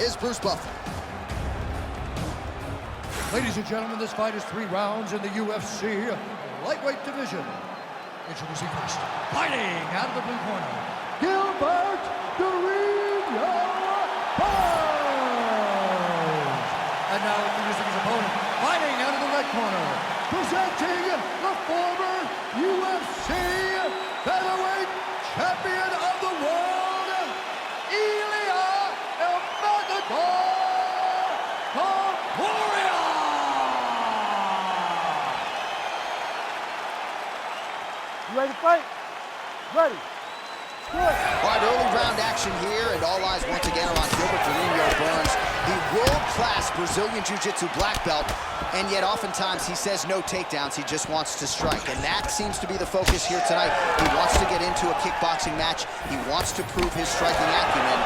is Bruce Buffer. Ladies and gentlemen, this fight is 3 rounds in the UFC lightweight division. Introducing first, fighting out of the blue corner, Gilbert and now introducing his opponent, fighting out of the red corner, presenting the former UFC featherweight champion of the world, Ilia Topuria. You ready to fight? Ready. Good. All right, early round action here, and all eyes once again are on Gilbert Burns, the world-class Brazilian Jiu-Jitsu black belt, and yet oftentimes he says no takedowns, he just wants to strike, and that seems to be the focus here tonight. He wants to get into a kickboxing match, he wants to prove his striking acumen,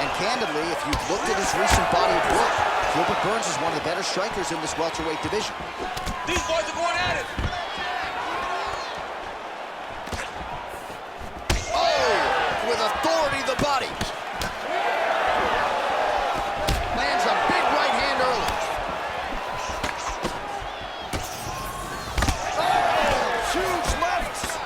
and candidly, if you've looked at his recent body of work, Gilbert Burns is one of the better strikers in this welterweight division. These boys are going at it! With authority, the body. Lands a big right hand early. Oh, huge lefts.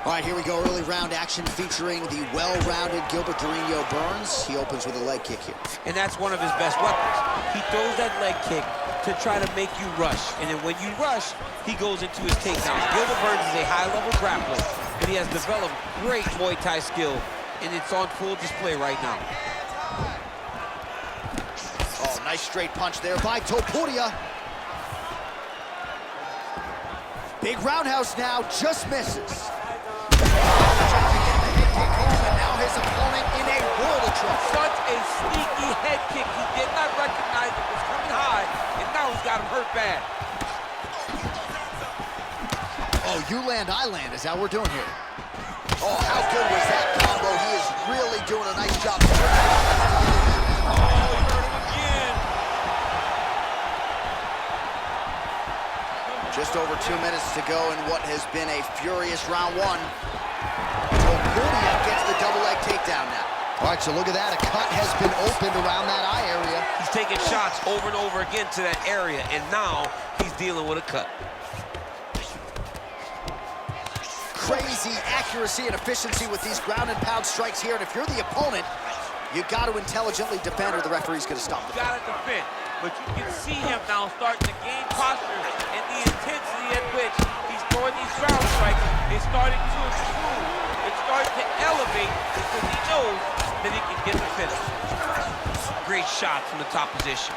All right, here we go. Early round action featuring the well-rounded Gilbert Burns. He opens with a leg kick here. And that's one of his best weapons. He throws that leg kick to try to make you rush. And then when you rush, he goes into his takedowns. Gilbert Burns is a high-level grappler, and he has developed great Muay Thai skill, and it's on full display right now. Oh, nice straight punch there by Topuria. Big roundhouse now, just misses. And now his opponent in a world of trouble. Such a sneaky head kick. He did not recognize it was coming high, and now he's got him hurt bad. Oh, you land, I land is how we're doing here. Oh, how good was that combo? He is really doing a nice job. Oh, he hurt him again. Just over 2 minutes to go in what has been a furious round 1. Topuria gets the double leg takedown now. All right, so look at that. A cut has been opened around that eye area. He's taking shots over and over again to that area, and now he's dealing with a cut. Crazy accuracy and efficiency with these ground and pound strikes here, and if you're the opponent, you got to intelligently defend or the referee's going to stop the fight. Got to defend, but you can see him now starting to gain posture, and the intensity at which he's throwing these ground strikes is starting to improve. It's starting to elevate because he knows that he can get the finish. Great shot from the top position.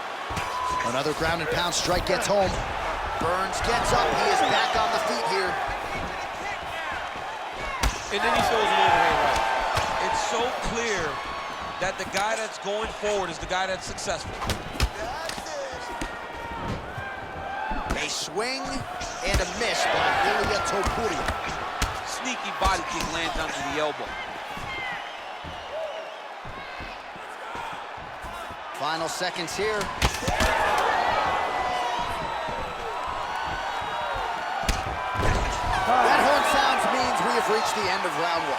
Another ground and pound strike gets home. Burns gets up. He is back on the feet here. And then he throws an overhand right. It's so clear that the guy that's going forward is the guy that's successful. A swing and a miss by Ilia Topuria. Sneaky body kick lands under the elbow. Final seconds here. That horn sounds means we have reached the end of round 1.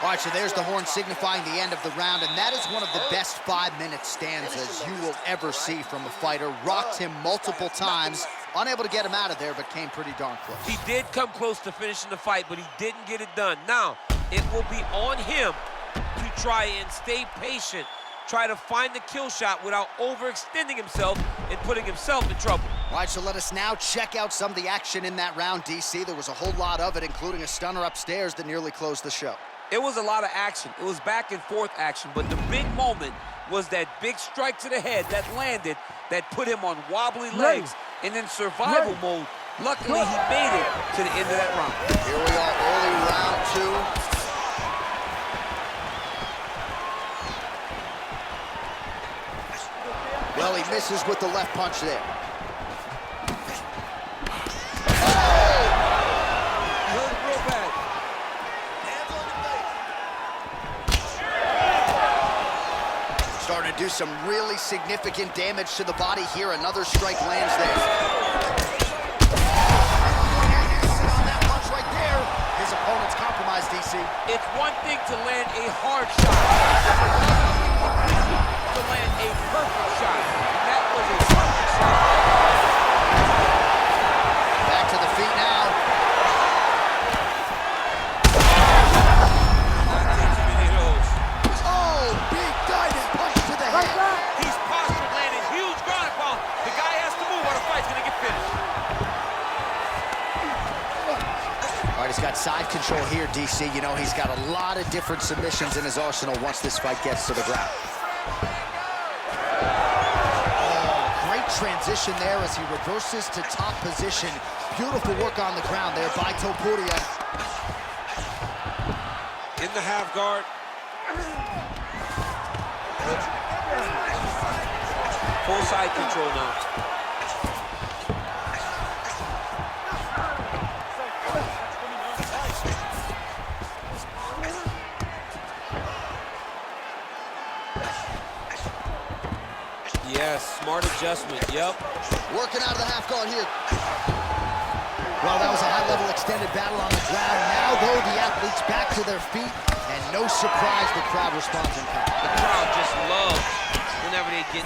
All right, so there's the horn signifying the end of the round, and that is one of the best 5-minute stanzas you will ever see from a fighter. Rocked him multiple times, unable to get him out of there, but came pretty darn close. He did come close to finishing the fight, but he didn't get it done. Now, it will be on him to try and stay patient, try to find the kill shot without overextending himself and putting himself in trouble. All right, so let us now check out some of the action in that round, DC. There was a whole lot of it, including a stunner upstairs that nearly closed the show. It was a lot of action. It was back and forth action, but the big moment was that big strike to the head that landed, that put him on wobbly legs, and in survival mode. Luckily, he made it to the end of that round. Here we are, early round 2. Well, he misses with the left punch there. Starting to do some really significant damage to the body here. Another strike lands there. On that punch right there, his opponent's compromised, DC. It's one thing a hard shot. To land a perfect shot. And that was a perfect shot. Back to the feet now. Not taking too many of those. Oh, big diving punch to the head. He's postured, landing huge ground and pound. The guy has to move or the fight's gonna get finished. All right, he's got side control here, DC. You know, he's got a lot of different submissions in his arsenal once this fight gets to the ground. Oh, great transition there as he reverses to top position. Beautiful work on the ground there by Topuria. In the half guard. Full side control now. Yes, smart adjustment, yep. Working out of the half guard here. Well, that was a high-level extended battle on the ground. Now, though, the athletes back to their feet, and no surprise, the crowd responds in kind. The crowd just loves whenever they get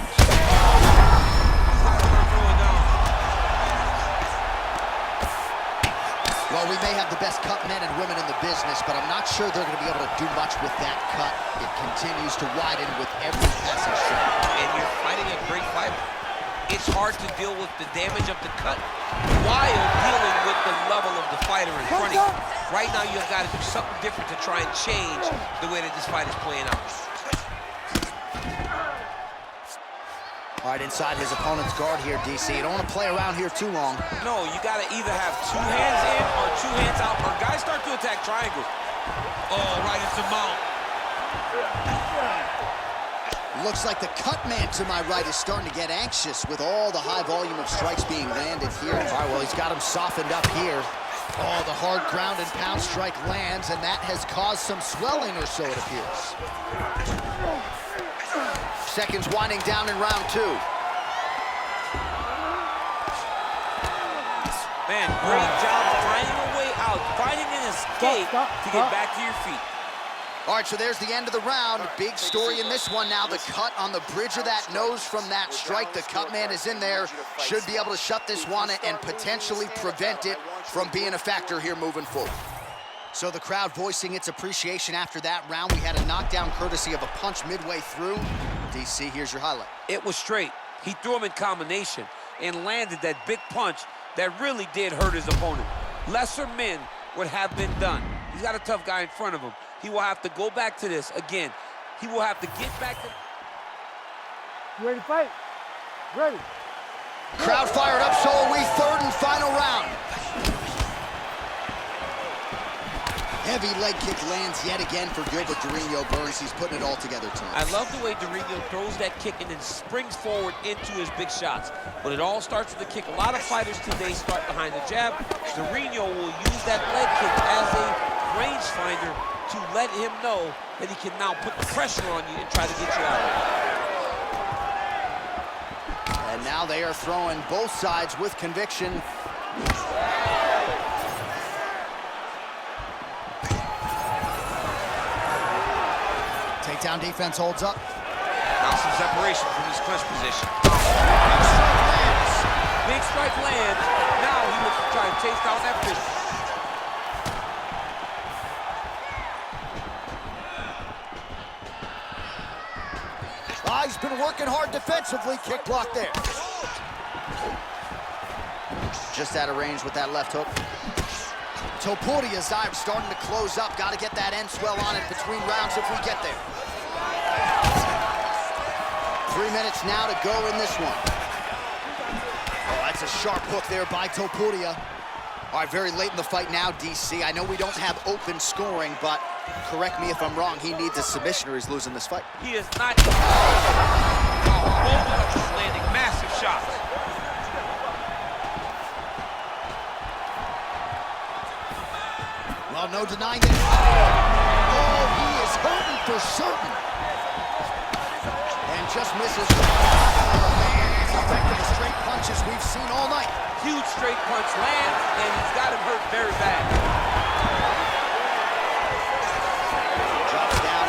Well, we may have the best cut men and women in the business, but I'm not sure they're going to be able to do much with that cut. It continues to widen with every passing shot. And you're fighting a great fighter. It's hard to deal with the damage of the cut while dealing with the level of the fighter in front of you. Right now, you've got to do something different to try and change the way that this fight is playing out. All right, inside his opponent's guard here, DC. You don't want to play around here too long. No, you got to either have two hands in or two hands out, or guys start to attack triangles. Oh, right into mount. Looks like the cut man to my right is starting to get anxious with all the high volume of strikes being landed here. All right, well, he's got him softened up here. Oh, the hard ground and pound strike lands, and that has caused some swelling or so, it appears. Seconds winding down in round two. Man, great job finding a way out, finding an escape to get back to your feet. All right, so there's the end of the round. Big story in this one now. The cut on the bridge of that nose from that strike. The cut man is in there. Should be able to shut this one and potentially prevent it from being a factor here moving forward. So the crowd voicing its appreciation after that round. We had a knockdown courtesy of a punch midway through. DC, here's your highlight. It was straight. He threw him in combination and landed that big punch that really did hurt his opponent. Lesser men would have been done. He's got a tough guy in front of him. He will have to go back to this again. He will have to get back to... You ready to fight? Ready. Crowd fired up, so are we. Third and final round. Heavy leg kick lands yet again for Gilbert Burns. He's putting it all together tonight. I love the way Durinho throws that kick and then springs forward into his big shots. But it all starts with a kick. A lot of fighters today start behind the jab. Durinho will use that leg kick as a rangefinder to let him know that he can now put the pressure on you and try to get you out of it. And now they are throwing both sides with conviction. Takedown defense holds up. Now some separation from his clinch position. Big strike lands. Now he looks to try and chase down that fist. He's been working hard defensively. Kick block there. Just out of range with that left hook. Topuria's eye starting to close up. Got to get that end swell on it between rounds if we get there. 3 minutes now to go in this one. Oh, that's a sharp hook there by Topuria. All right, very late in the fight now, DC. I know we don't have open scoring, but correct me if I'm wrong, he needs a submission or he's losing this fight. He is not. Both punches landing massive shots. Well, no denying it. Oh, he is hurting for certain. And just misses. Oh, man, as effective as straight punches we've seen all night. Huge straight punch lands, and he's got him hurt very bad. Drops down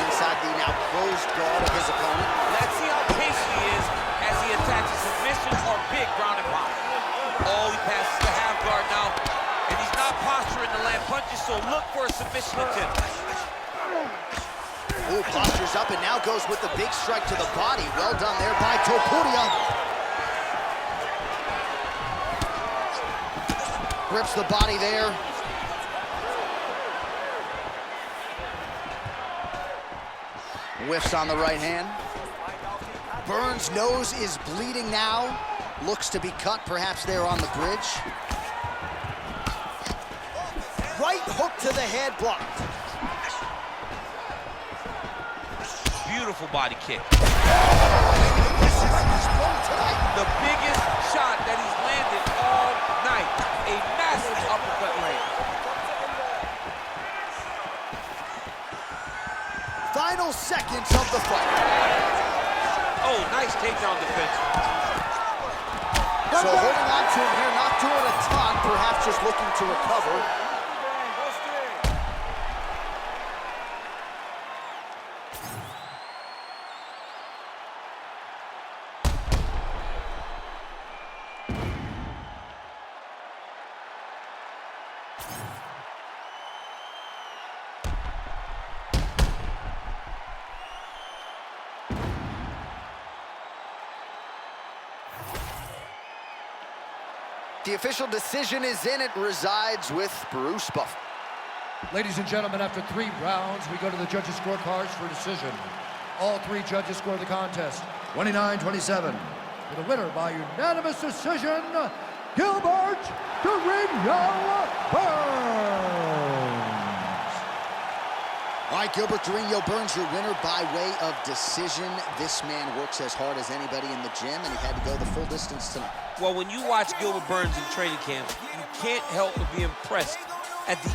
land punches, so look for a submission attempt. Ooh, postures up and now goes with the big strike to the body. Well done there by Topuria. Grips the body there. Whiffs on the right hand. Burns' nose is bleeding now. Looks to be cut, perhaps there on the bridge. Right hook to the head, blocked. Beautiful body kick. This is his point tonight. The biggest shot that he's landed all night. A massive uppercut land. Final seconds of the fight. Oh, nice takedown defense. So holding on to him here, not doing a ton, perhaps just looking to recover. The official decision is in. It resides with Bruce Buff. Ladies and gentlemen, after 3 rounds, we go to the judges' scorecards for decision. All 3 judges score the contest 29-27. For the winner by unanimous decision, Gilbert Burns. All right, Gilbert Burns, your winner by way of decision. This man works as hard as anybody in the gym, and he had to go the full distance tonight. Well, when you watch Gilbert Burns in training camp, you can't help but be impressed at the